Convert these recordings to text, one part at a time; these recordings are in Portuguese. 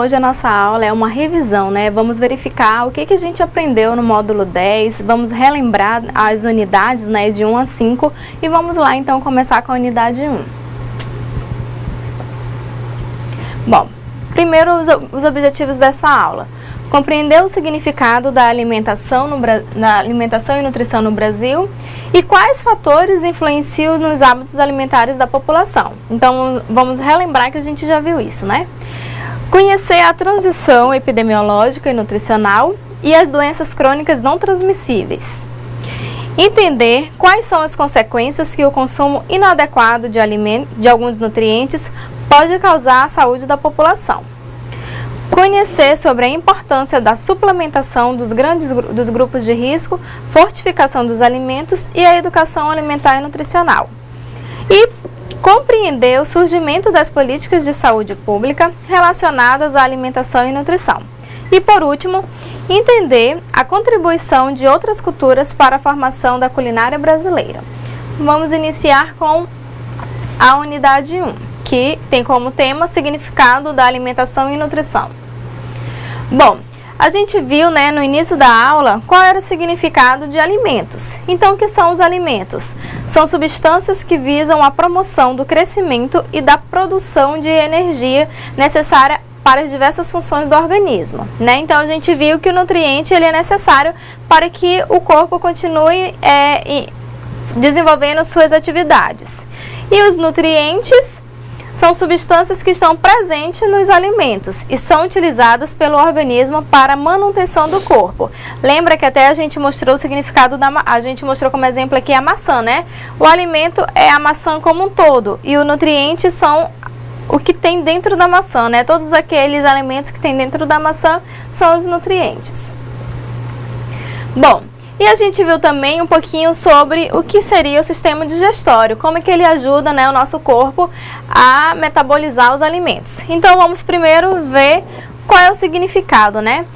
hoje a nossa aula é uma revisão, né? Vamos verificar o que a gente aprendeu no módulo 10, vamos relembrar as unidades, né, de 1 a 5 e vamos lá então começar com a unidade 1. Bom, primeiro os objetivos dessa aula. Compreender o significado da alimentação e nutrição no Brasil e quais fatores influenciam nos hábitos alimentares da população. Então, vamos relembrar que a gente já viu isso, né? Conhecer a transição epidemiológica e nutricional e as doenças crônicas não transmissíveis. Entender quais são as consequências que o consumo inadequado de alguns nutrientes pode causar à saúde da população. Conhecer sobre a importância da suplementação dos grupos de risco, fortificação dos alimentos e a educação alimentar e nutricional. E compreender o surgimento das políticas de saúde pública relacionadas à alimentação e nutrição. E, por último, entender a contribuição de outras culturas para a formação da culinária brasileira. Vamos iniciar com a unidade 1, que tem como tema significado da alimentação e nutrição. Bom, a gente viu, né, no início da aula qual era o significado de alimentos. Então, o que são os alimentos? São substâncias que visam a promoção do crescimento e da produção de energia necessária para as diversas funções do organismo, né? Então, a gente viu que o nutriente ele é necessário para que o corpo continue desenvolvendo suas atividades. E os nutrientes são substâncias que estão presentes nos alimentos e são utilizadas pelo organismo para a manutenção do corpo. Lembra que até a gente mostrou o significado a gente mostrou como exemplo aqui a maçã, né? O alimento é a maçã como um todo e o nutriente são o que tem dentro da maçã, né? Todos aqueles alimentos que tem dentro da maçã são os nutrientes. Bom, e a gente viu também um pouquinho sobre o que seria o sistema digestório, como é que ele ajuda, né, o nosso corpo a metabolizar os alimentos. Então, vamos primeiro ver qual é o significado, né?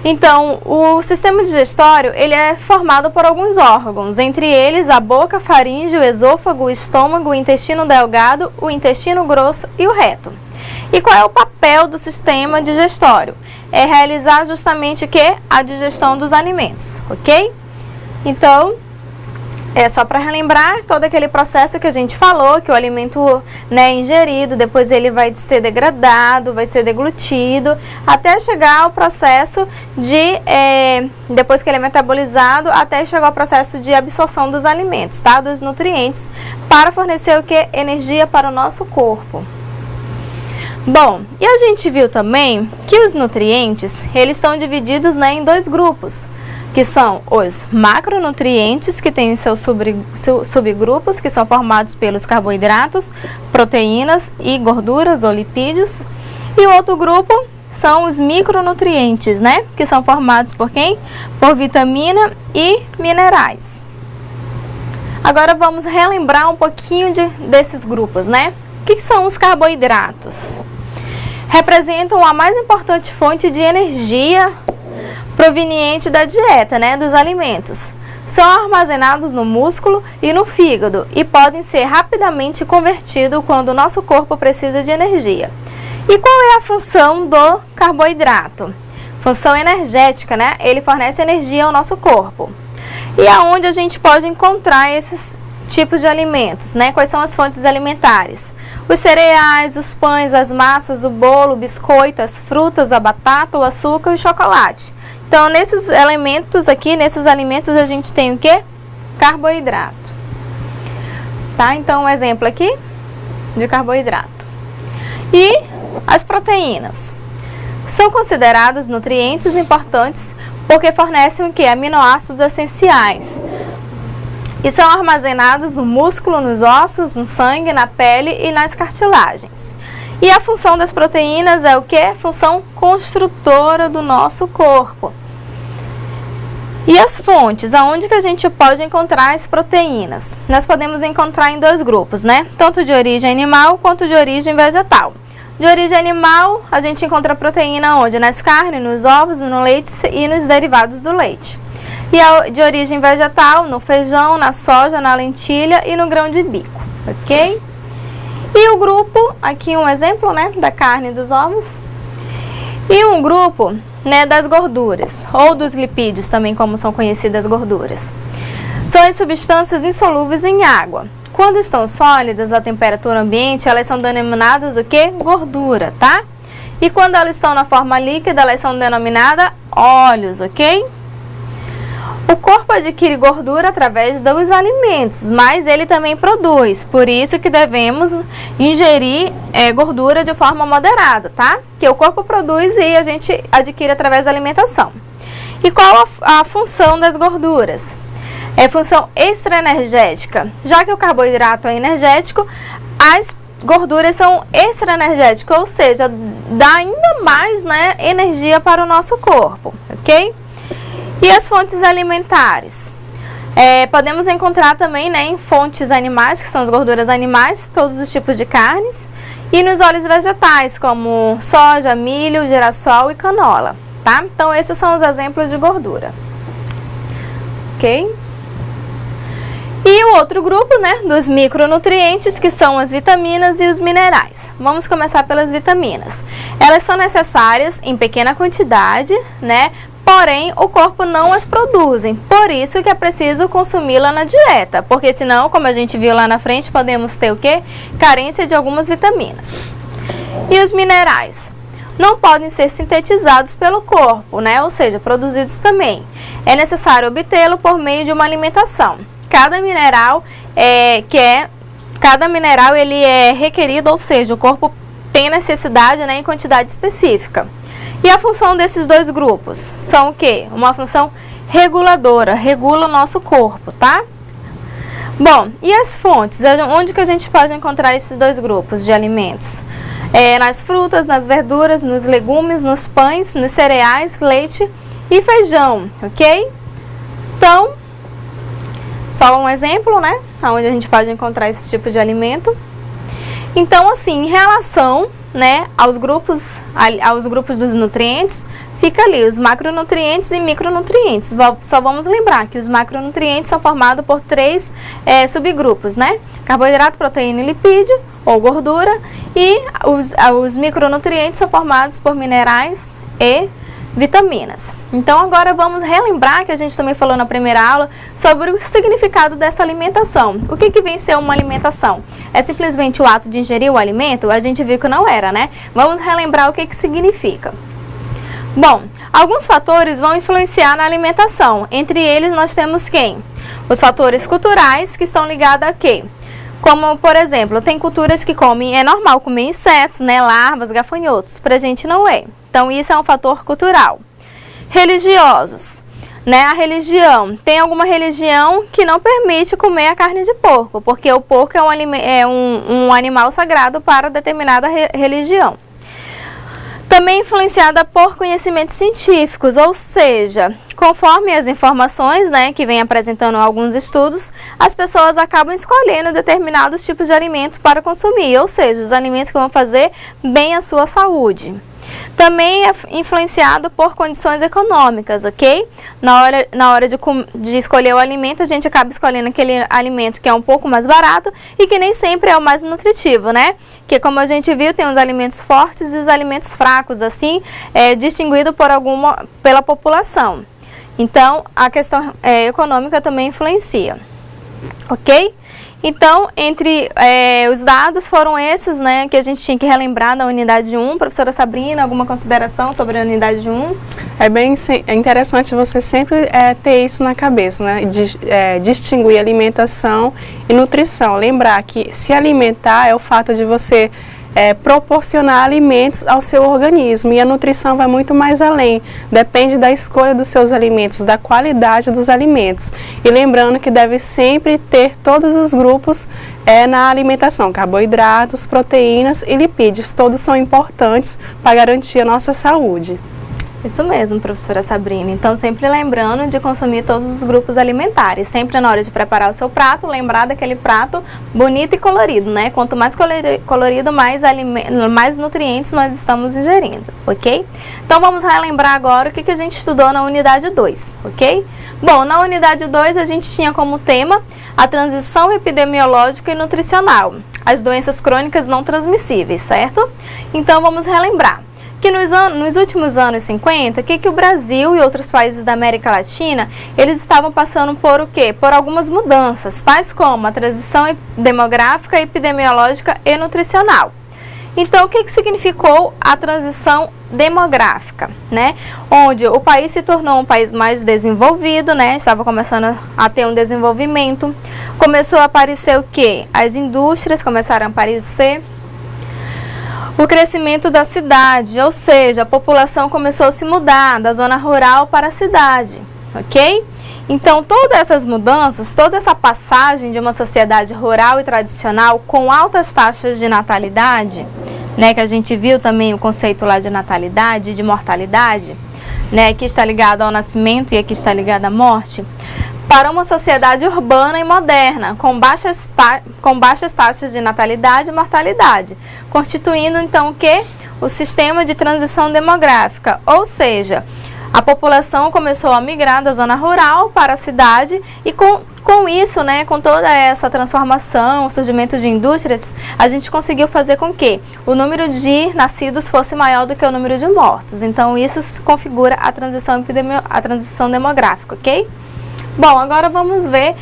Então, o sistema digestório, ele é formado por alguns órgãos, entre eles a boca, a faringe, o esôfago, o estômago, o intestino delgado, o intestino grosso e o reto. E qual é o papel do sistema digestório? É realizar justamente o que? A digestão dos alimentos, ok? Então, é só para relembrar todo aquele processo que a gente falou, que o alimento, né, é ingerido, depois ele vai ser degradado, vai ser deglutido, até chegar ao processo de, depois que ele é metabolizado, até chegar ao processo de absorção dos alimentos, tá? Dos nutrientes, para fornecer o que? Energia para o nosso corpo. Bom, e a gente viu também que os nutrientes, eles estão divididos, né, em dois grupos, que são os macronutrientes, que têm seus subgrupos, que são formados pelos carboidratos, proteínas e gorduras ou lipídios. E o outro grupo são os micronutrientes, né? Que são formados por quem? Por vitamina e minerais. Agora vamos relembrar um pouquinho desses grupos, né? O que são os carboidratos? Representam a mais importante fonte de energia proveniente da dieta, né, dos alimentos. São armazenados no músculo e no fígado e podem ser rapidamente convertidos quando o nosso corpo precisa de energia. E qual é a função do carboidrato? Função energética, né? Ele fornece energia ao nosso corpo. E aonde a gente pode encontrar esses tipos de alimentos, né? Quais são as fontes alimentares? Os cereais, os pães, as massas, o bolo, o biscoito, as frutas, a batata, o açúcar e o chocolate. Então, nesses elementos aqui, nesses alimentos, a gente tem o quê? Carboidrato. Tá? Então, um exemplo aqui de carboidrato. E as proteínas. São considerados nutrientes importantes porque fornecem o quê? Aminoácidos essenciais. E são armazenados no músculo, nos ossos, no sangue, na pele e nas cartilagens. E a função das proteínas é o quê? Função construtora do nosso corpo. E as fontes, aonde que a gente pode encontrar as proteínas? Nós podemos encontrar em dois grupos, né? Tanto de origem animal quanto de origem vegetal. De origem animal, a gente encontra proteína onde? Nas carnes, nos ovos, no leite e nos derivados do leite. E a de origem vegetal, no feijão, na soja, na lentilha e no grão de bico, ok? E o grupo, aqui um exemplo, né, da carne e dos ovos. E um grupo, né, das gorduras, ou dos lipídios também, como são conhecidas gorduras. São as substâncias insolúveis em água. Quando estão sólidas à temperatura ambiente, elas são denominadas o quê? Gordura, tá? E quando elas estão na forma líquida, elas são denominadas óleos, ok? O corpo adquire gordura através dos alimentos, mas ele também produz. Por isso que devemos ingerir gordura de forma moderada, tá? Que o corpo produz e a gente adquire através da alimentação. E qual a função das gorduras? É função extraenergética. Já que o carboidrato é energético, as gorduras são extraenergéticas, ou seja, dá ainda mais, né, energia para o nosso corpo, ok? E as fontes alimentares? Podemos encontrar também, né, em fontes animais, que são as gorduras animais, todos os tipos de carnes, e nos óleos vegetais, como soja, milho, girassol e canola, tá? Então, esses são os exemplos de gordura, ok? E o outro grupo, né, dos micronutrientes, que são as vitaminas e os minerais. Vamos começar pelas vitaminas. Elas são necessárias em pequena quantidade, né, porém o corpo não as produz. Por isso que é preciso consumi-la na dieta, porque senão, como a gente viu lá na frente, podemos ter o quê? Carência de algumas vitaminas. E os minerais? Não podem ser sintetizados pelo corpo, né, ou seja, produzidos também. É necessário obtê-lo por meio de uma alimentação. Cada mineral ele é requerido, ou seja, o corpo tem necessidade, né, em quantidade específica. E a função desses dois grupos são o quê? Uma função reguladora, regula o nosso corpo, tá? Bom, e as fontes? Onde que a gente pode encontrar esses dois grupos de alimentos? Nas frutas, nas verduras, nos legumes, nos pães, nos cereais, leite e feijão, ok? Então, só um exemplo, né, onde a gente pode encontrar esse tipo de alimento. Então, assim, em relação, né, aos grupos dos nutrientes, fica ali os macronutrientes e micronutrientes. Só vamos lembrar que os macronutrientes são formados por três subgrupos, né? Carboidrato, proteína e lipídio, ou gordura. E os micronutrientes são formados por minerais e vitaminas. Então agora vamos relembrar que a gente também falou na primeira aula sobre o significado dessa alimentação. O que vem ser uma alimentação? É simplesmente o ato de ingerir o alimento? A gente viu que não era, né? Vamos relembrar o que significa. Bom, alguns fatores vão influenciar na alimentação. Entre eles nós temos quem? Os fatores culturais, que estão ligados a quê? Como, por exemplo, tem culturas que comem, é normal comer insetos, né, larvas, gafanhotos. Pra gente não é. Então, isso é um fator cultural. Religiosos, né, a religião. Tem alguma religião que não permite comer a carne de porco, porque o porco é um animal sagrado para determinada religião. Também influenciada por conhecimentos científicos, ou seja, conforme as informações, né, que vem apresentando alguns estudos, as pessoas acabam escolhendo determinados tipos de alimentos para consumir, ou seja, os alimentos que vão fazer bem à sua saúde. Também é influenciado por condições econômicas, ok? Na hora de escolher o alimento, a gente acaba escolhendo aquele alimento que é um pouco mais barato e que nem sempre é o mais nutritivo, né? Que como a gente viu, tem os alimentos fortes e os alimentos fracos, assim, distinguido pela população. Então, a questão econômica também influencia, ok? Então, entre os dados foram esses, né, que a gente tinha que relembrar da unidade 1. Professora Sabrina, alguma consideração sobre a unidade 1? É interessante você sempre ter isso na cabeça, né, distinguir alimentação e nutrição. Lembrar que se alimentar é o fato de você proporcionar alimentos ao seu organismo, e a nutrição vai muito mais além, depende da escolha dos seus alimentos, da qualidade dos alimentos. E lembrando que deve sempre ter todos os grupos na alimentação, carboidratos, proteínas e lipídios, todos são importantes para garantir a nossa saúde. Isso mesmo, professora Sabrina. Então, sempre lembrando de consumir todos os grupos alimentares. Sempre na hora de preparar o seu prato, lembrar daquele prato bonito e colorido, né? Quanto mais colorido, mais nutrientes nós estamos ingerindo, ok? Então, vamos relembrar agora o que a gente estudou na unidade 2, ok? Bom, na unidade 2 a gente tinha como tema a transição epidemiológica e nutricional, as doenças crônicas não transmissíveis, certo? Então, vamos relembrar que nos últimos anos 50, que o Brasil e outros países da América Latina, eles estavam passando por o quê? Por algumas mudanças, tais como a transição demográfica, epidemiológica e nutricional. Então, o que significou a transição demográfica, né? Onde o país se tornou um país mais desenvolvido, né? Estava começando a ter um desenvolvimento. Começou a aparecer o quê? As indústrias começaram a aparecer. O crescimento da cidade, ou seja, a população começou a se mudar da zona rural para a cidade, ok? Então, todas essas mudanças, toda essa passagem de uma sociedade rural e tradicional com altas taxas de natalidade, né, que a gente viu também o conceito lá de natalidade e de mortalidade, né, que está ligado ao nascimento e aqui está ligado à morte, para uma sociedade urbana e moderna, com baixas taxas de natalidade e mortalidade, constituindo então o que? O sistema de transição demográfica, ou seja, a população começou a migrar da zona rural para a cidade e com isso, né, com toda essa transformação, o surgimento de indústrias, a gente conseguiu fazer com que o número de nascidos fosse maior do que o número de mortos. Então, isso configura a transição demográfica, ok? Bom, agora vamos ver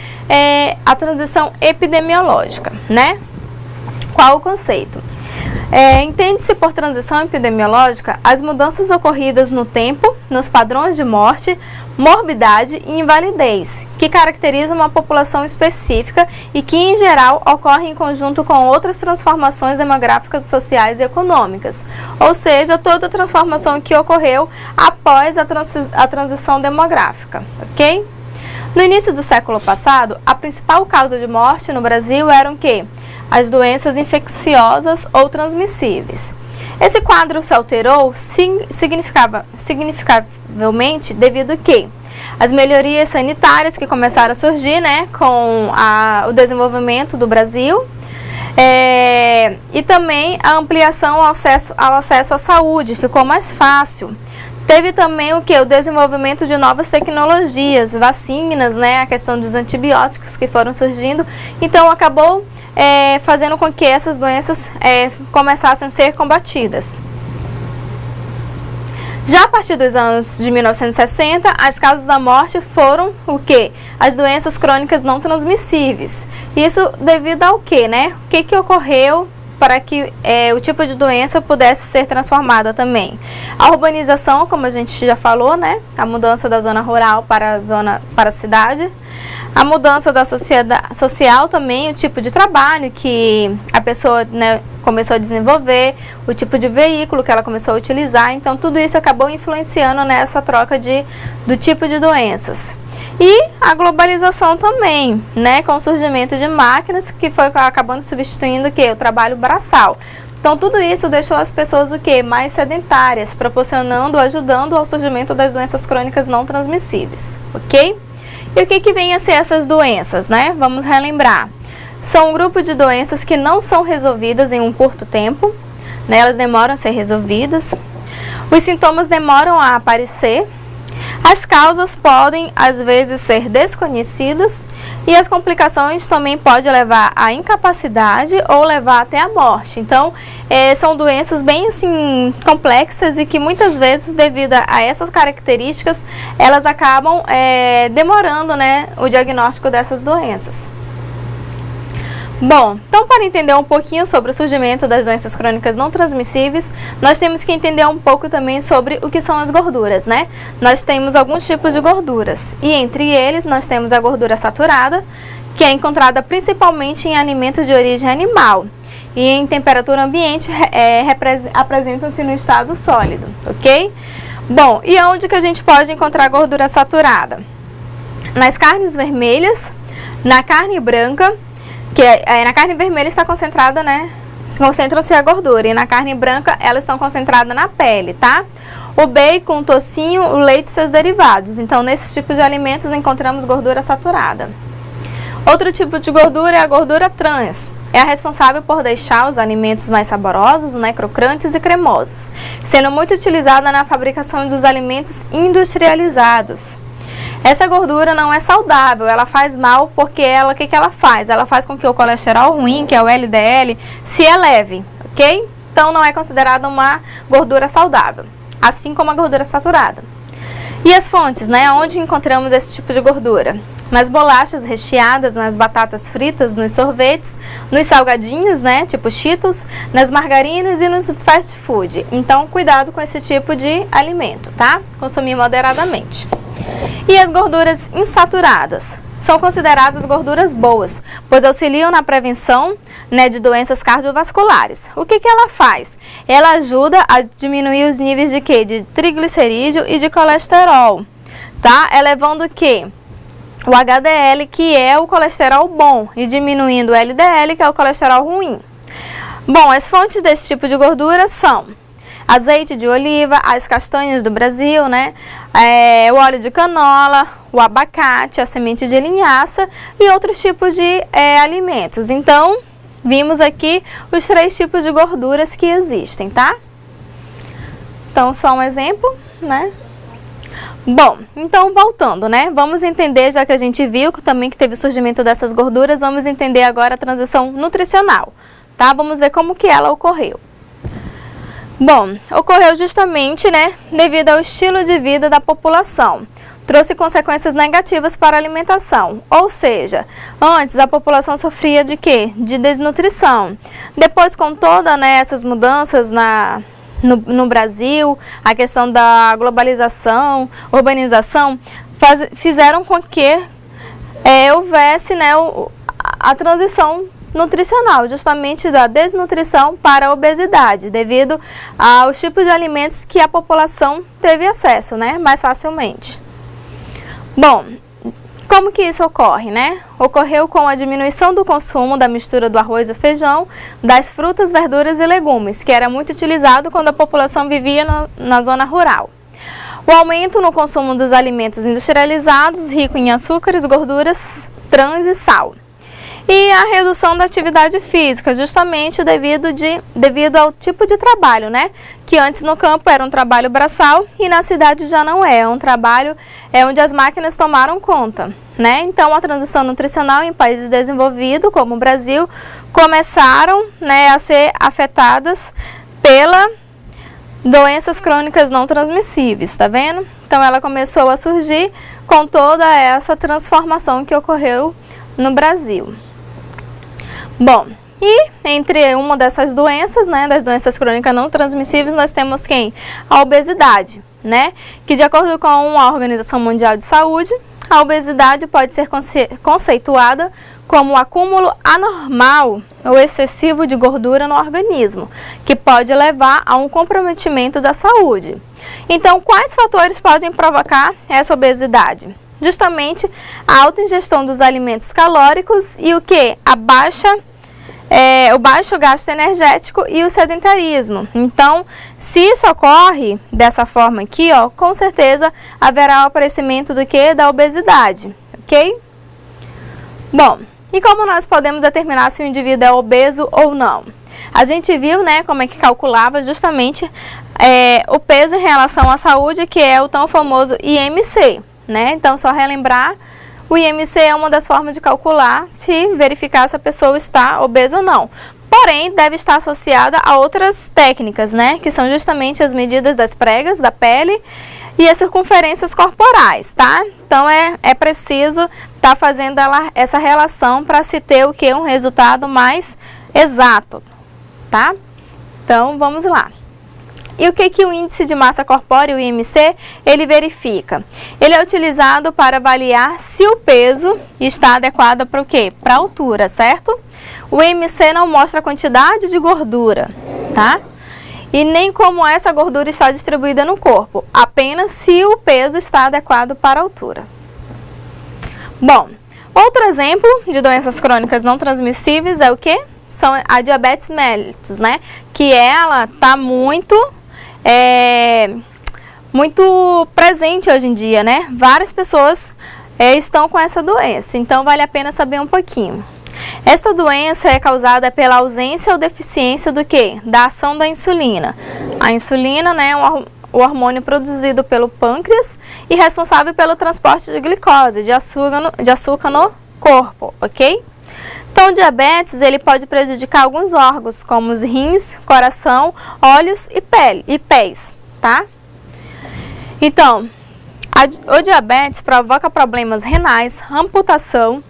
a transição epidemiológica, né? Qual o conceito? Entende-se por transição epidemiológica as mudanças ocorridas no tempo, nos padrões de morte, morbidade e invalidez, que caracterizam uma população específica e que, em geral, ocorrem em conjunto com outras transformações demográficas, sociais e econômicas, ou seja, toda a transformação que ocorreu após a transição demográfica, ok? No início do século passado, a principal causa de morte no Brasil eram o quê? As doenças infecciosas ou transmissíveis. Esse quadro se alterou significavelmente devido a quê? As melhorias sanitárias que começaram a surgir, né, com o desenvolvimento do Brasil, e também a ampliação ao acesso à saúde, ficou mais fácil. Teve também o que? O desenvolvimento de novas tecnologias, vacinas, né, a questão dos antibióticos que foram surgindo, então acabou fazendo com que essas doenças começassem a ser combatidas. Já a partir dos anos de 1960, as causas da morte foram o quê? As doenças crônicas não transmissíveis. Isso devido ao quê, né? O que ocorreu para que o tipo de doença pudesse ser transformada também? A urbanização, como a gente já falou, né? A mudança da zona rural para a cidade. A mudança da sociedade social também, o tipo de trabalho que a pessoa, né, começou a desenvolver, o tipo de veículo que ela começou a utilizar. Então, tudo isso acabou influenciando nessa troca do tipo de doenças. E a globalização também, né, com o surgimento de máquinas que foi acabando substituindo o quê? O trabalho braçal. Então, tudo isso deixou as pessoas o quê? Mais sedentárias, ajudando ao surgimento das doenças crônicas não transmissíveis, ok? E o que vem a ser essas doenças, né? Vamos relembrar. São um grupo de doenças que não são resolvidas em um curto tempo, né? Elas demoram a ser resolvidas. Os sintomas demoram a aparecer. As causas podem, às vezes, ser desconhecidas e as complicações também podem levar à incapacidade ou levar até à morte. Então, são doenças bem assim complexas e que muitas vezes, devido a essas características, elas acabam demorando, né, o diagnóstico dessas doenças. Bom, então para entender um pouquinho sobre o surgimento das doenças crônicas não transmissíveis, nós temos que entender um pouco também sobre o que são as gorduras, né? Nós temos alguns tipos de gorduras e entre eles nós temos a gordura saturada, que é encontrada principalmente em alimentos de origem animal e em temperatura ambiente apresentam-se no estado sólido, ok? Bom, e onde que a gente pode encontrar gordura saturada? Nas carnes vermelhas, na carne branca, que na carne vermelha está concentrada, né? Concentram-se a gordura e na carne branca elas estão concentradas na pele, tá? O bacon, o tocinho, o leite e seus derivados. Então, nesses tipos de alimentos encontramos gordura saturada. Outro tipo de gordura é a gordura trans. É a responsável por deixar os alimentos mais saborosos, né, crocantes e cremosos, sendo muito utilizada na fabricação dos alimentos industrializados. Essa gordura não é saudável, ela faz mal porque o que ela faz? Ela faz com que o colesterol ruim, que é o LDL, se eleve, ok? então não é considerada uma gordura saudável, assim como a gordura saturada. E as fontes, né? Onde encontramos esse tipo de gordura? Nas bolachas recheadas, nas batatas fritas, nos sorvetes, nos salgadinhos, né? Tipo Cheetos, nas margarinas e nos fast food. Então, cuidado com esse tipo de alimento, tá? Consumir moderadamente. E as gorduras insaturadas? São consideradas gorduras boas, pois auxiliam na prevenção, né, de doenças cardiovasculares. O que ela faz? Ela ajuda a diminuir os níveis de quê? De triglicerídeo e de colesterol, tá? Elevando o quê? O HDL, que é o colesterol bom, e diminuindo o LDL, que é o colesterol ruim. Bom, as fontes desse tipo de gordura são azeite de oliva, as castanhas do Brasil, né? O óleo de canola, o abacate, a semente de linhaça e outros tipos de alimentos. Então, vimos aqui os 3 tipos de gorduras que existem, tá? Então, só um exemplo, né? Bom, então voltando, né? Vamos entender, já que a gente viu também que teve o surgimento dessas gorduras, vamos entender agora a transição nutricional, tá? Vamos ver como que ela ocorreu. Bom, ocorreu justamente, né, devido ao estilo de vida da população. Trouxe consequências negativas para a alimentação, ou seja, antes a população sofria de quê? De desnutrição. Depois, com todas, né, essas mudanças no Brasil, a questão da globalização, urbanização, fizeram com que houvesse, né, a transição nutricional, justamente da desnutrição para a obesidade, devido aos tipos de alimentos que a população teve acesso, né, mais facilmente. Bom, como que isso ocorre, né? Ocorreu com a diminuição do consumo da mistura do arroz e feijão, das frutas, verduras e legumes, que era muito utilizado quando a população vivia na zona rural. O aumento no consumo dos alimentos industrializados, ricos em açúcares, gorduras, trans e sal. E a redução da atividade física, justamente devido ao tipo de trabalho, né? Que antes no campo era um trabalho braçal e na cidade já não é um trabalho onde as máquinas tomaram conta, né? Então a transição nutricional em países desenvolvidos, como o Brasil, começaram, né, a ser afetadas pela doenças crônicas não transmissíveis, tá vendo? Então ela começou a surgir com toda essa transformação que ocorreu no Brasil. Bom, e entre uma dessas doenças, né, das doenças crônicas não transmissíveis, nós temos quem? A obesidade, né? Que de acordo com a Organização Mundial de Saúde, a obesidade pode ser conceituada como o acúmulo anormal ou excessivo de gordura no organismo, que pode levar a um comprometimento da saúde. Então, quais fatores podem provocar essa obesidade? Justamente a alta ingestão dos alimentos calóricos e o que? O baixo gasto energético e o sedentarismo. Então, se isso ocorre dessa forma aqui, ó, com certeza haverá o aparecimento do que? Da obesidade, ok? Bom, e como nós podemos determinar se o indivíduo é obeso ou não? A gente viu, né, como é que calculava justamente o peso em relação à saúde, que é o tão famoso IMC. Né? Então, só relembrar, o IMC é uma das formas de calcular se verificar se a pessoa está obesa ou não. Porém, deve estar associada a outras técnicas, né? Que são justamente as medidas das pregas da pele e as circunferências corporais, tá? Então, é preciso estar fazendo essa relação para se ter o que? Um resultado mais exato, tá? Então, vamos lá. E o que o índice de massa corpórea, o IMC, ele verifica? Ele é utilizado para avaliar se o peso está adequado para o quê? Para a altura, certo? O IMC não mostra a quantidade de gordura, tá? E nem como essa gordura está distribuída no corpo, apenas se o peso está adequado para a altura. Bom, outro exemplo de doenças crônicas não transmissíveis é o quê? São a diabetes mellitus, né? Que ela está muito presente hoje em dia, né? Várias pessoas estão com essa doença, então vale a pena saber um pouquinho. Esta doença é causada pela ausência ou deficiência do quê? Da ação da insulina. A insulina, né, é o hormônio produzido pelo pâncreas e responsável pelo transporte de glicose, de açúcar no corpo, ok? Então, o diabetes, ele pode prejudicar alguns órgãos, como os rins, coração, olhos e pele e pés, tá? Então, o diabetes provoca problemas renais, amputação,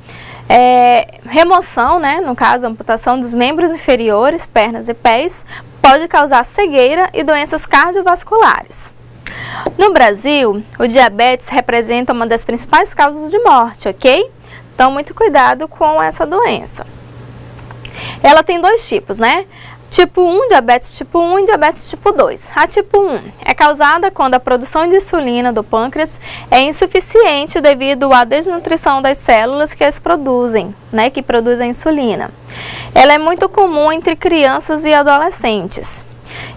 remoção, né, no caso, amputação dos membros inferiores, pernas e pés, pode causar cegueira e doenças cardiovasculares. No Brasil, o diabetes representa uma das principais causas de morte, ok? Então, muito cuidado com essa doença. Ela tem dois tipos, né? Tipo 1, diabetes tipo 1 e diabetes tipo 2. A tipo 1 é causada quando a produção de insulina do pâncreas é insuficiente devido à desnutrição das células que as produzem, né? Que produzem insulina. Ela é muito comum entre crianças e adolescentes.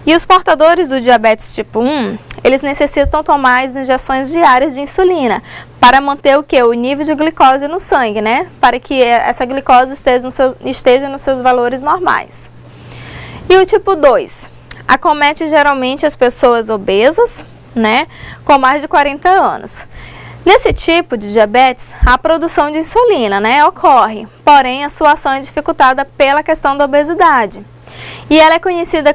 E os portadores do diabetes tipo 1, eles necessitam tomar as injeções diárias de insulina para manter o quê? O nível de glicose no sangue, né? Para que essa glicose esteja nos seus valores normais. E o tipo 2 acomete geralmente as pessoas obesas, né? Com mais de 40 anos. Nesse tipo de diabetes, a produção de insulina, né, ocorre, porém a sua ação é dificultada pela questão da obesidade. E ela é conhecida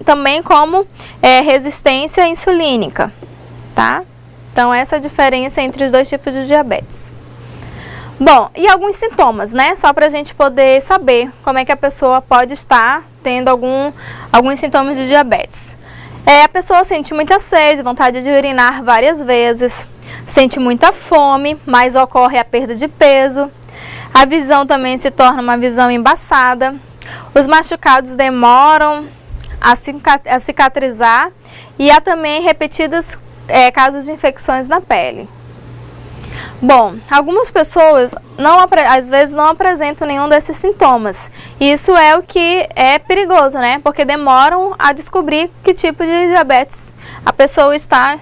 também como resistência insulínica, tá? Então, essa é a diferença entre os dois tipos de diabetes. Bom, e alguns sintomas, né? Só para a gente poder saber como é que a pessoa pode estar tendo alguns sintomas de diabetes. A pessoa sente muita sede, vontade de urinar várias vezes, sente muita fome, mas ocorre a perda de peso. A visão também se torna uma visão embaçada. Os machucados demoram a cicatrizar e há também repetidos casos de infecções na pele. Bom, algumas pessoas às vezes não apresentam nenhum desses sintomas. Isso é o que é perigoso, né? Porque demoram a descobrir que tipo de diabetes a pessoa está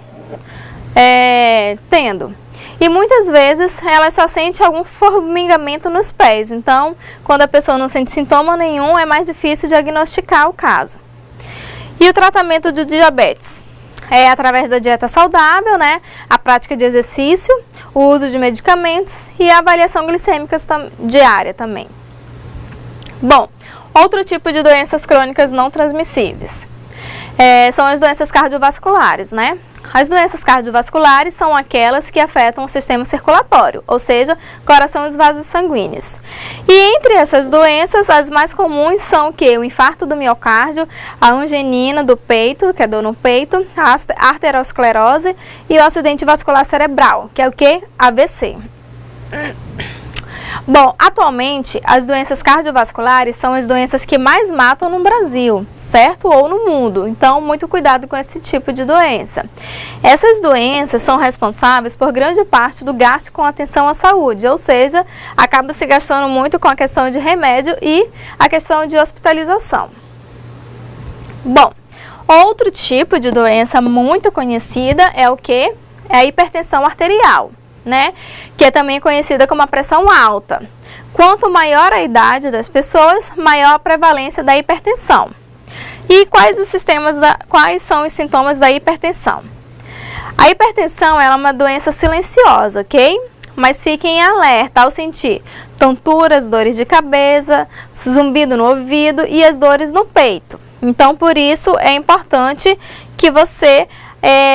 tendo. E muitas vezes ela só sente algum formigamento nos pés. Então, quando a pessoa não sente sintoma nenhum, é mais difícil diagnosticar o caso. E o tratamento do diabetes? É através da dieta saudável, né? A prática de exercício, o uso de medicamentos e a avaliação glicêmica diária também. Bom, outro tipo de doenças crônicas não transmissíveis são as doenças cardiovasculares, né? As doenças cardiovasculares são aquelas que afetam o sistema circulatório, ou seja, coração e os vasos sanguíneos. E entre essas doenças, as mais comuns são o infarto do miocárdio, a angiina do peito, que é dor no peito, a arteriosclerose e o acidente vascular cerebral, que é AVC. Bom, atualmente, as doenças cardiovasculares são as doenças que mais matam no Brasil, certo? Ou no mundo. Então, muito cuidado com esse tipo de doença. Essas doenças são responsáveis por grande parte do gasto com atenção à saúde, ou seja, acaba se gastando muito com a questão de remédio e a questão de hospitalização. Bom, outro tipo de doença muito conhecida é o quê? É a hipertensão arterial, né? Que é também conhecida como a pressão alta. Quanto maior a idade das pessoas, maior a prevalência da hipertensão. E quais são os sintomas da hipertensão? A hipertensão é uma doença silenciosa, ok? Mas fiquem em alerta ao sentir tonturas, dores de cabeça, zumbido no ouvido e as dores no peito. Então, por isso, é importante que você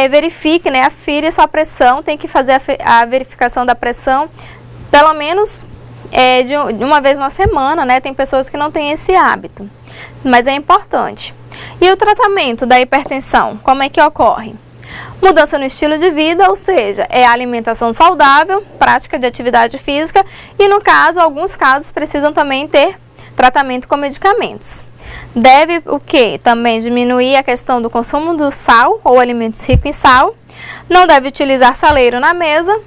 verifique, né, afire a sua pressão, tem que fazer a verificação da pressão pelo menos de uma vez na semana, né? Tem pessoas que não têm esse hábito, mas é importante. E o tratamento da hipertensão, como é que ocorre? Mudança no estilo de vida, ou seja, a alimentação saudável, prática de atividade física e, no caso, alguns casos precisam também ter tratamento com medicamentos. Deve o quê? Também diminuir a questão do consumo do sal ou alimentos ricos em sal. Não deve utilizar saleiro na mesa,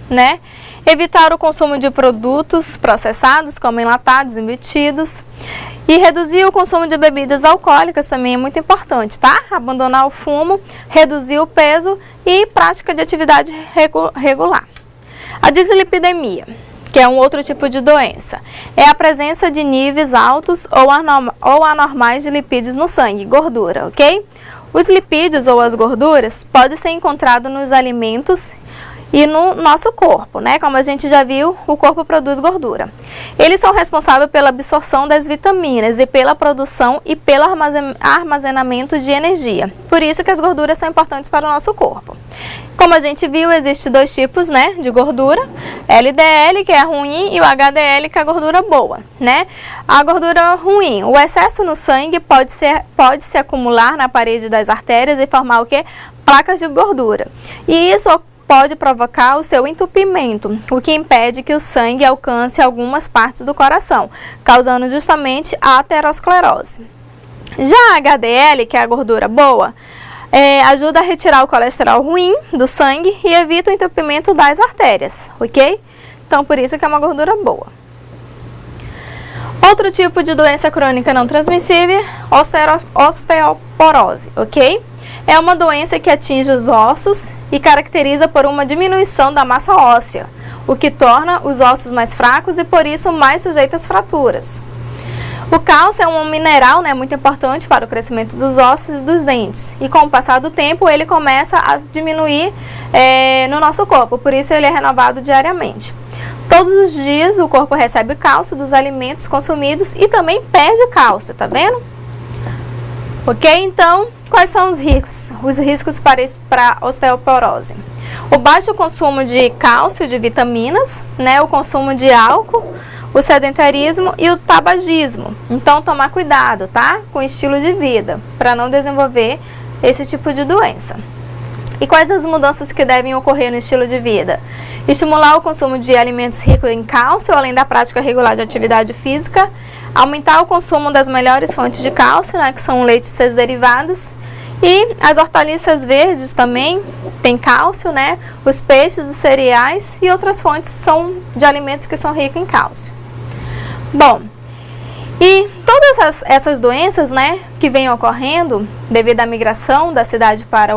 né? Evitar o consumo de produtos processados, como enlatados, embutidos. E reduzir o consumo de bebidas alcoólicas também é muito importante, tá? Abandonar o fumo, reduzir o peso e prática de atividade regular. A dislipidemia, que é um outro tipo de doença, é a presença de níveis altos ou anormais de lipídios no sangue, gordura, ok? Os lipídios ou as gorduras podem ser encontrados nos alimentos e no nosso corpo, né? Como a gente já viu, o corpo produz gordura. Eles são responsáveis pela absorção das vitaminas e pela produção e pelo armazenamento de energia. Por isso que as gorduras são importantes para o nosso corpo. Como a gente viu, existem dois tipos, né, de gordura, LDL, que é a ruim, e o HDL, que é a gordura boa, né? A gordura ruim, o excesso no sangue pode se acumular na parede das artérias e formar o quê? Placas de gordura. E isso pode provocar o seu entupimento, o que impede que o sangue alcance algumas partes do coração, causando justamente a aterosclerose. Já a HDL, que é a gordura boa, ajuda a retirar o colesterol ruim do sangue e evita o entupimento das artérias, ok? Então, por isso que é uma gordura boa. Outro tipo de doença crônica não transmissível, osteoporose, ok? É uma doença que atinge os ossos e caracteriza por uma diminuição da massa óssea, o que torna os ossos mais fracos e, por isso, mais sujeitos às fraturas. O cálcio é um mineral, né, muito importante para o crescimento dos ossos e dos dentes. E com o passar do tempo, ele começa a diminuir no nosso corpo, por isso ele é renovado diariamente. Todos os dias o corpo recebe cálcio dos alimentos consumidos e também perde cálcio, tá vendo? Ok? Então, quais são os riscos? Os riscos para osteoporose. O baixo consumo de cálcio e de vitaminas, né, o consumo de álcool, o sedentarismo e o tabagismo. Então, tomar cuidado, tá? Com o estilo de vida, para não desenvolver esse tipo de doença. E quais as mudanças que devem ocorrer no estilo de vida? Estimular o consumo de alimentos ricos em cálcio, além da prática regular de atividade física. Aumentar o consumo das melhores fontes de cálcio, né, que são o leite e seus derivados. E as hortaliças verdes também tem cálcio, né? Os peixes, os cereais e outras fontes de alimentos que são ricos em cálcio. Bom, e todas essas doenças, né, que vêm ocorrendo devido à migração da cidade para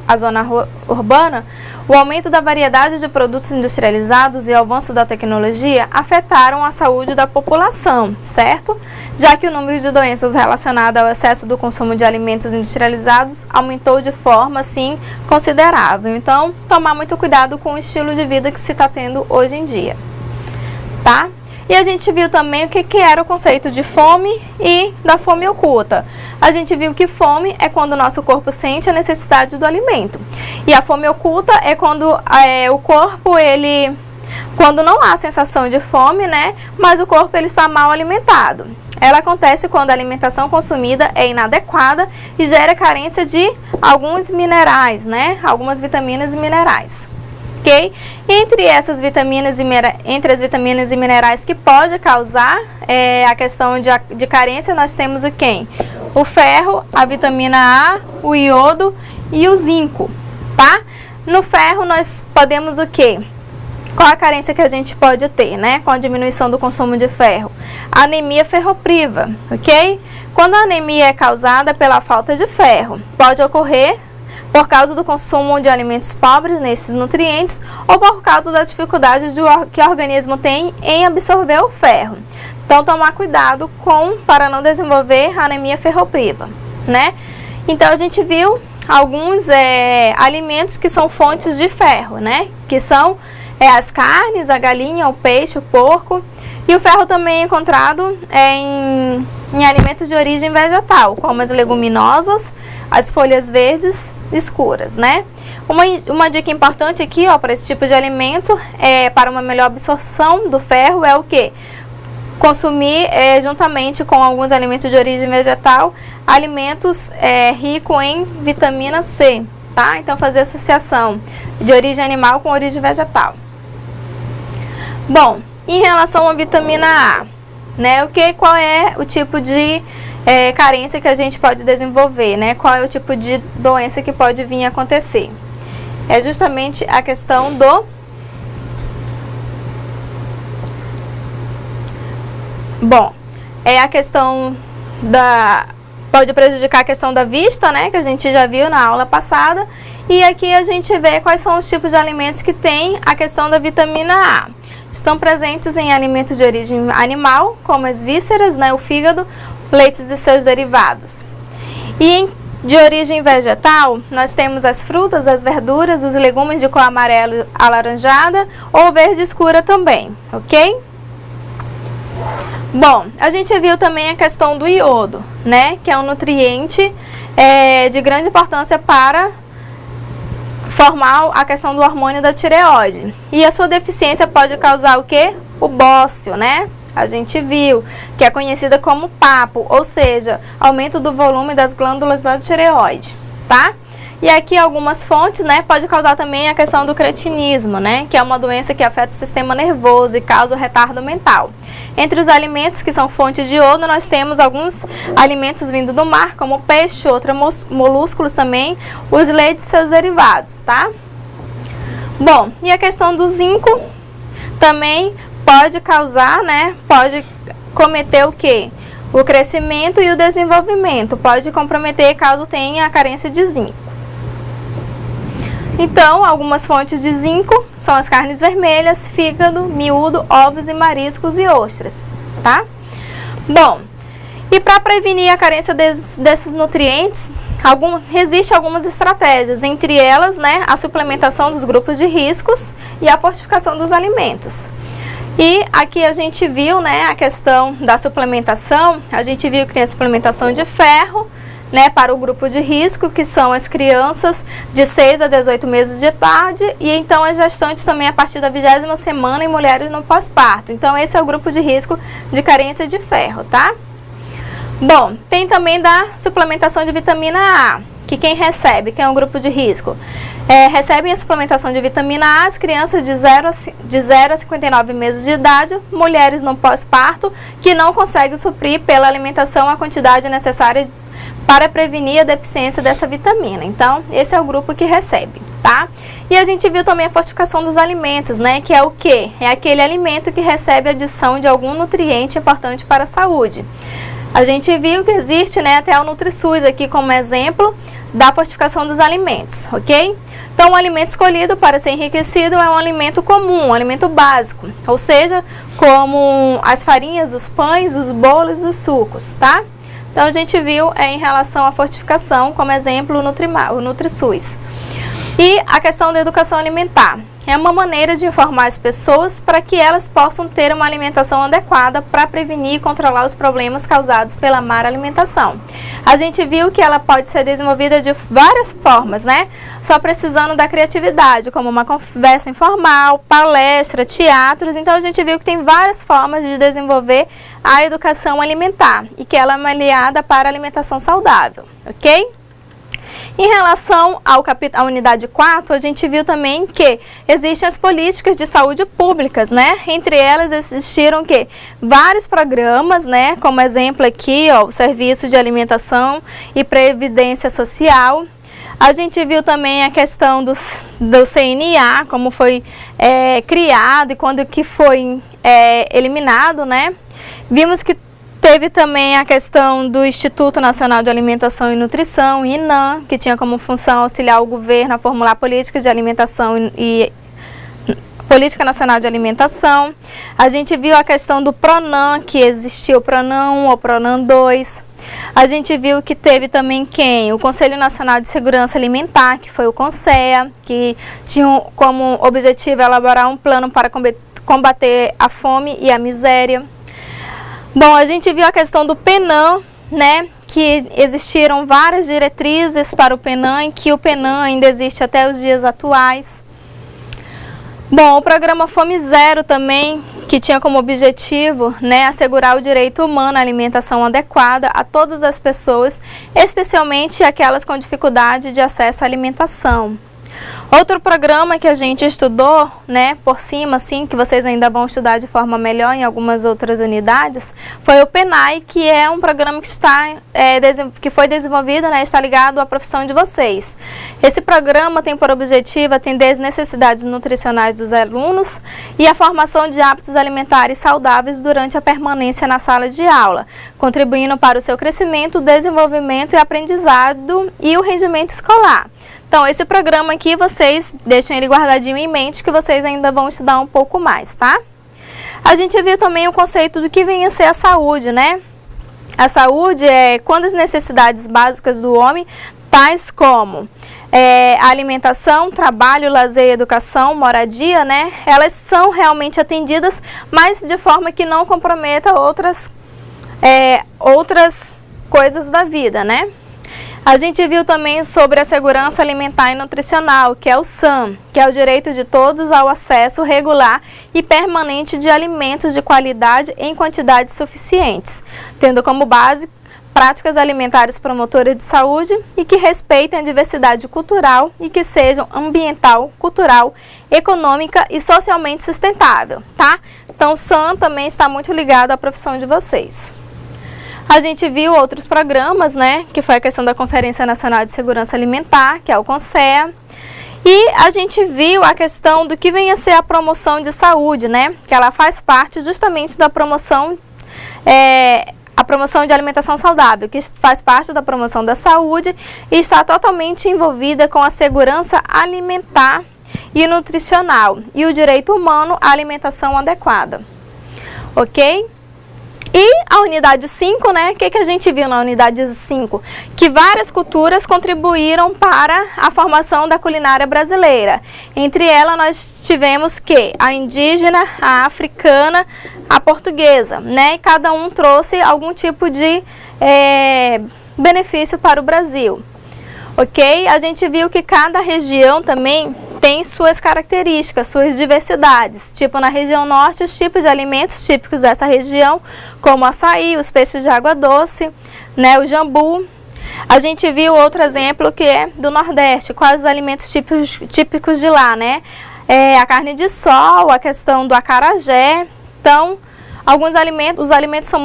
a zona urbana, o aumento da variedade de produtos industrializados e o avanço da tecnologia afetaram a saúde da população, certo? Já que o número de doenças relacionadas ao excesso do consumo de alimentos industrializados aumentou de forma, assim, considerável. Então, tomar muito cuidado com o estilo de vida que se está tendo hoje em dia, tá? E a gente viu também o que era o conceito de fome e da fome oculta. A gente viu que fome é quando o nosso corpo sente a necessidade do alimento. E a fome oculta é quando o corpo, quando não há sensação de fome, né? Mas o corpo está mal alimentado. Ela acontece quando a alimentação consumida é inadequada e gera carência de alguns minerais, né? Algumas vitaminas e minerais. Okay? Entre as vitaminas e minerais que pode causar a questão de carência, nós temos o quê? O ferro, a vitamina A, o iodo e o zinco, tá? No ferro nós podemos o quê? Qual a carência que a gente pode ter, né? Com a diminuição do consumo de ferro? A anemia ferropriva, ok? Quando a anemia é causada pela falta de ferro, pode ocorrer por causa do consumo de alimentos pobres nesses nutrientes ou por causa da dificuldade que o organismo tem em absorver o ferro. Então, tomar cuidado para não desenvolver anemia ferropriva, né? Então, a gente viu alguns alimentos que são fontes de ferro, né? Que são as carnes, a galinha, o peixe, o porco. E o ferro também é encontrado em alimentos de origem vegetal, como as leguminosas, as folhas verdes escuras, né? Uma dica importante aqui, ó, para esse tipo de alimento, para uma melhor absorção do ferro, é o quê? Consumir juntamente com alguns alimentos de origem vegetal, alimentos ricos em vitamina C, tá? Então, fazer associação de origem animal com origem vegetal. Bom, em relação à vitamina A, né? Qual é o tipo de carência que a gente pode desenvolver, né? Qual é o tipo de doença que pode vir a acontecer? É justamente a questão do... Bom, é a questão pode prejudicar a questão da vista, né? Que a gente já viu na aula passada. E aqui a gente vê quais são os tipos de alimentos que tem a questão da vitamina A. Estão presentes em alimentos de origem animal, como as vísceras, né, o fígado, leites e seus derivados. E De origem vegetal, nós temos as frutas, as verduras, os legumes de cor amarelo alaranjada ou verde escura também, ok? Bom, a gente viu também a questão do iodo, né? Que é um nutriente de grande importância para formar a questão do hormônio da tireoide. E a sua deficiência pode causar o quê? O bócio, né? A gente viu, que é conhecida como PAPO, ou seja, aumento do volume das glândulas da tireoide, tá? E aqui algumas fontes, né, pode causar também a questão do cretinismo, né, que é uma doença que afeta o sistema nervoso e causa retardo mental. Entre os alimentos que são fontes de iodo, nós temos alguns alimentos vindo do mar, como peixe, outros molúsculos também, os leites e seus derivados, tá? Bom, e a questão do zinco também pode causar, né, pode cometer o quê? O crescimento e o desenvolvimento, pode comprometer caso tenha a carência de zinco. Então, algumas fontes de zinco são as carnes vermelhas, fígado, miúdo, ovos e mariscos e ostras, tá? Bom, e para prevenir a carência desses nutrientes, existem algumas estratégias, entre elas, né, a suplementação dos grupos de riscos e a fortificação dos alimentos. E aqui a gente viu, né, a questão da suplementação, a gente viu que tem a suplementação de ferro, né, para o grupo de risco, que são as crianças de 6 a 18 meses de idade, e então as gestantes também a partir da 20ª semana e mulheres no pós-parto. Então esse é o grupo de risco de carência de ferro, tá? Bom, tem também da suplementação de vitamina A, que quem recebe, quem é o grupo de risco? Recebem a suplementação de vitamina A as crianças de 0 a 59 meses de idade, mulheres no pós-parto, que não conseguem suprir pela alimentação a quantidade necessária para prevenir a deficiência dessa vitamina. Então, esse é o grupo que recebe, tá? E a gente viu também a fortificação dos alimentos, né? Que é o quê? É aquele alimento que recebe adição de algum nutriente importante para a saúde. A gente viu que existe, né, até o NutriSUS aqui como exemplo da fortificação dos alimentos, ok? Então, o alimento escolhido para ser enriquecido é um alimento comum, um alimento básico, ou seja, como as farinhas, os pães, os bolos, os sucos, tá? Então, a gente viu em relação à fortificação, como exemplo, o NutriSUS. E a questão da educação alimentar. É uma maneira de informar as pessoas para que elas possam ter uma alimentação adequada para prevenir e controlar os problemas causados pela má alimentação. A gente viu que ela pode ser desenvolvida de várias formas, né? Só precisando da criatividade, como uma conversa informal, palestra, teatros. Então, a gente viu que tem várias formas de desenvolver a educação alimentar e que ela é uma aliada para a alimentação saudável, ok? Em relação à unidade 4, a gente viu também que existem as políticas de saúde públicas, né? Entre elas existiram que vários programas, né? Como exemplo aqui, ó, o Serviço de Alimentação e Previdência Social. A gente viu também a questão do CNA, como foi criado e quando que foi eliminado, né? Vimos que teve também a questão do Instituto Nacional de Alimentação e Nutrição, INAM, que tinha como função auxiliar o governo a formular políticas de alimentação e Política Nacional de Alimentação. A gente viu a questão do PRONAM, que existiu o PRONAM 1 ou PRONAM 2. A gente viu que teve também quem? O Conselho Nacional de Segurança Alimentar, que foi o CONSEA, que tinha como objetivo elaborar um plano para combater a fome e a miséria. Bom, a gente viu a questão do PENAM, né, que existiram várias diretrizes para o PENAM e que o PENAM ainda existe até os dias atuais. Bom, o programa Fome Zero também, que tinha como objetivo, né, assegurar o direito humano à alimentação adequada a todas as pessoas, especialmente aquelas com dificuldade de acesso à alimentação. Outro programa que a gente estudou, né, por cima, assim, que vocês ainda vão estudar de forma melhor em algumas outras unidades, foi o PENAI, que é um programa que foi desenvolvido, né, está ligado à profissão de vocês. Esse programa tem por objetivo atender as necessidades nutricionais dos alunos e a formação de hábitos alimentares saudáveis durante a permanência na sala de aula, contribuindo para o seu crescimento, desenvolvimento e aprendizado e o rendimento escolar. Então, esse programa aqui, vocês deixem ele guardadinho em mente, que vocês ainda vão estudar um pouco mais, tá? A gente viu também o conceito do que vem a ser a saúde, né? A saúde é quando as necessidades básicas do homem, tais como a alimentação, trabalho, lazer, educação, moradia, né? Elas são realmente atendidas, mas de forma que não comprometa outras coisas da vida, né? A gente viu também sobre a segurança alimentar e nutricional, que é o SAM, que é o direito de todos ao acesso regular e permanente de alimentos de qualidade em quantidades suficientes, tendo como base práticas alimentares promotoras de saúde e que respeitem a diversidade cultural e que sejam ambiental, cultural, econômica e socialmente sustentável, tá? Então, o SAM também está muito ligado à profissão de vocês. A gente viu outros programas, né, que foi a questão da Conferência Nacional de Segurança Alimentar, que é o CONSEA, e a gente viu a questão do que vem a ser a promoção de saúde, né, que ela faz parte justamente da promoção de alimentação saudável, que faz parte da promoção da saúde e está totalmente envolvida com a segurança alimentar e nutricional e o direito humano à alimentação adequada. Ok? E a unidade 5, né? O que a gente viu na unidade 5? Que várias culturas contribuíram para a formação da culinária brasileira. Entre elas, nós tivemos que a indígena, a africana, a portuguesa, né? E cada um trouxe algum tipo de benefício para o Brasil. Ok? A gente viu que cada região também tem suas características, suas diversidades. Tipo, na região norte, os tipos de alimentos típicos dessa região, como o açaí, os peixes de água doce, né, o jambu. A gente viu outro exemplo que é do Nordeste, quais os alimentos típicos de lá, né? A carne de sol, a questão do acarajé. Então, os alimentos são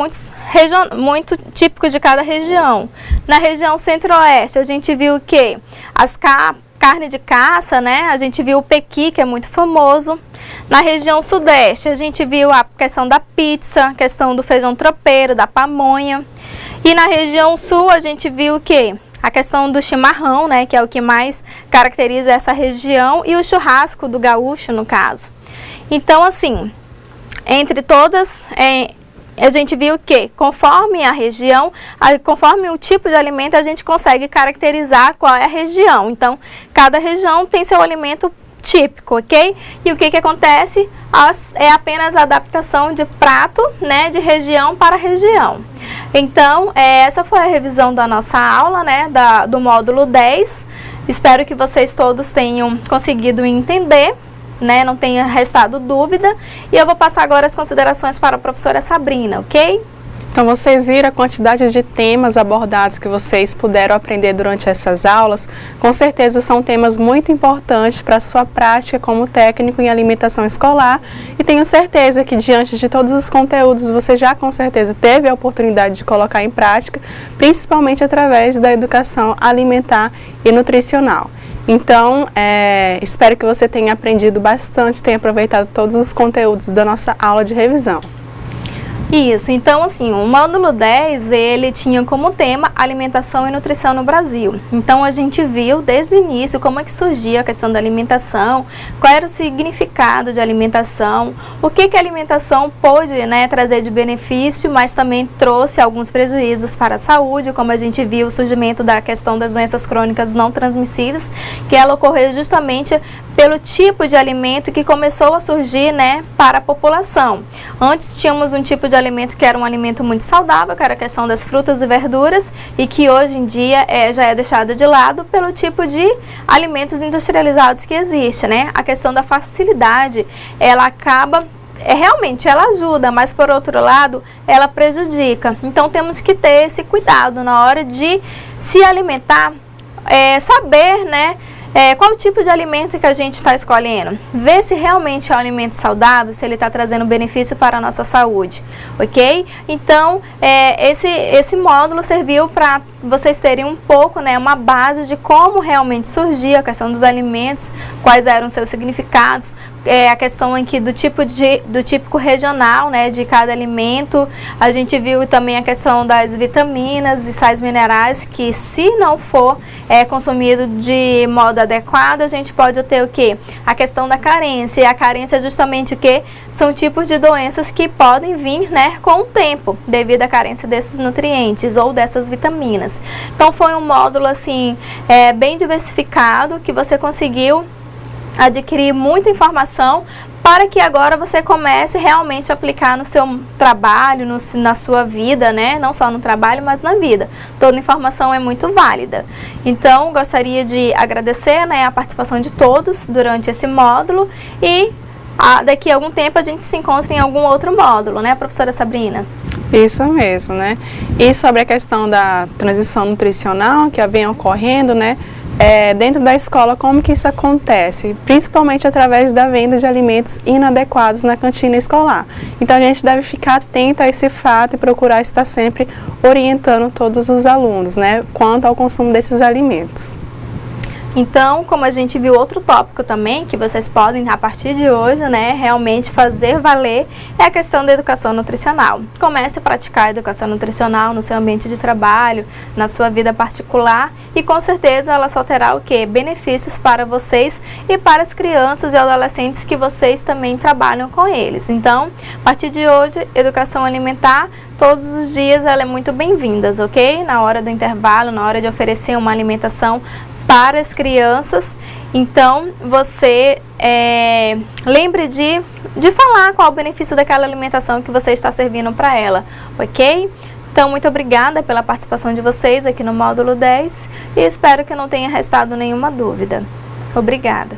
muito típicos de cada região. Na região centro-oeste, a gente viu que carne de caça, né? A gente viu o pequi, que é muito famoso. Na região sudeste, a gente viu a questão da pizza, a questão do feijão tropeiro, da pamonha. E na região sul, a gente viu o quê? A questão do chimarrão, né? Que é o que mais caracteriza essa região, e o churrasco do gaúcho, no caso. Então, assim, entre todas, a gente viu que, conforme a região, conforme o tipo de alimento, a gente consegue caracterizar qual é a região. Então, cada região tem seu alimento típico, ok? E o que acontece? É apenas a adaptação de prato, né, de região para região. Então, essa foi a revisão da nossa aula, né, do módulo 10. Espero que vocês todos tenham conseguido entender, né, não tenha restado dúvida, e eu vou passar agora as considerações para a professora Sabrina, ok? Então, vocês viram a quantidade de temas abordados que vocês puderam aprender durante essas aulas. Com certeza são temas muito importantes para a sua prática como técnico em alimentação escolar, e tenho certeza que diante de todos os conteúdos você já com certeza teve a oportunidade de colocar em prática, principalmente através da educação alimentar e nutricional. Então, espero que você tenha aprendido bastante, tenha aproveitado todos os conteúdos da nossa aula de revisão. Isso, então assim, o módulo 10, ele tinha como tema alimentação e nutrição no Brasil. Então a gente viu desde o início como é que surgia a questão da alimentação, qual era o significado de alimentação, o que a alimentação pôde, né, trazer de benefício, mas também trouxe alguns prejuízos para a saúde, como a gente viu o surgimento da questão das doenças crônicas não transmissíveis, que ela ocorreu justamente pelo tipo de alimento que começou a surgir, né, para a população. Antes tínhamos um tipo de alimento que era um alimento muito saudável, que era a questão das frutas e verduras, e que hoje em dia já é deixada de lado pelo tipo de alimentos industrializados que existe, né? A questão da facilidade, ela acaba, realmente ela ajuda, mas por outro lado, ela prejudica. Então temos que ter esse cuidado na hora de se alimentar, saber, né, qual o tipo de alimento que a gente está escolhendo. Ver se realmente é um alimento saudável, se ele está trazendo benefício para a nossa saúde, ok? Então, esse módulo serviu para vocês terem um pouco, né, uma base de como realmente surgia a questão dos alimentos, quais eram seus significados, a questão aqui do típico regional, né, de cada alimento. A gente viu também a questão das vitaminas e sais minerais, que se não for consumido de modo adequado, a gente pode ter o quê? A questão da carência. E a carência é justamente o quê? São tipos de doenças que podem vir, né, com o tempo, devido à carência desses nutrientes ou dessas vitaminas. Então foi um módulo assim, bem diversificado, que você conseguiu adquirir muita informação para que agora você comece realmente a aplicar no seu trabalho, na sua vida, né? Não só no trabalho, mas na vida. Toda informação é muito válida. Então, gostaria de agradecer, né, a participação de todos durante esse módulo e daqui a algum tempo a gente se encontra em algum outro módulo, né, professora Sabrina? Isso mesmo, né? E sobre a questão da transição nutricional que vem ocorrendo, né? Dentro da escola, como que isso acontece? Principalmente através da venda de alimentos inadequados na cantina escolar. Então, a gente deve ficar atento a esse fato e procurar estar sempre orientando todos os alunos, né, quanto ao consumo desses alimentos. Então, como a gente viu outro tópico também, que vocês podem, a partir de hoje, né, realmente fazer valer, é a questão da educação nutricional. Comece a praticar a educação nutricional no seu ambiente de trabalho, na sua vida particular, e com certeza ela só terá o quê? Benefícios para vocês e para as crianças e adolescentes que vocês também trabalham com eles. Então, a partir de hoje, educação alimentar, todos os dias ela é muito bem-vinda, ok? Na hora do intervalo, na hora de oferecer uma alimentação para as crianças. Então, você lembre de falar qual o benefício daquela alimentação que você está servindo para ela, ok? Então, muito obrigada pela participação de vocês aqui no módulo 10 e espero que não tenha restado nenhuma dúvida. Obrigada!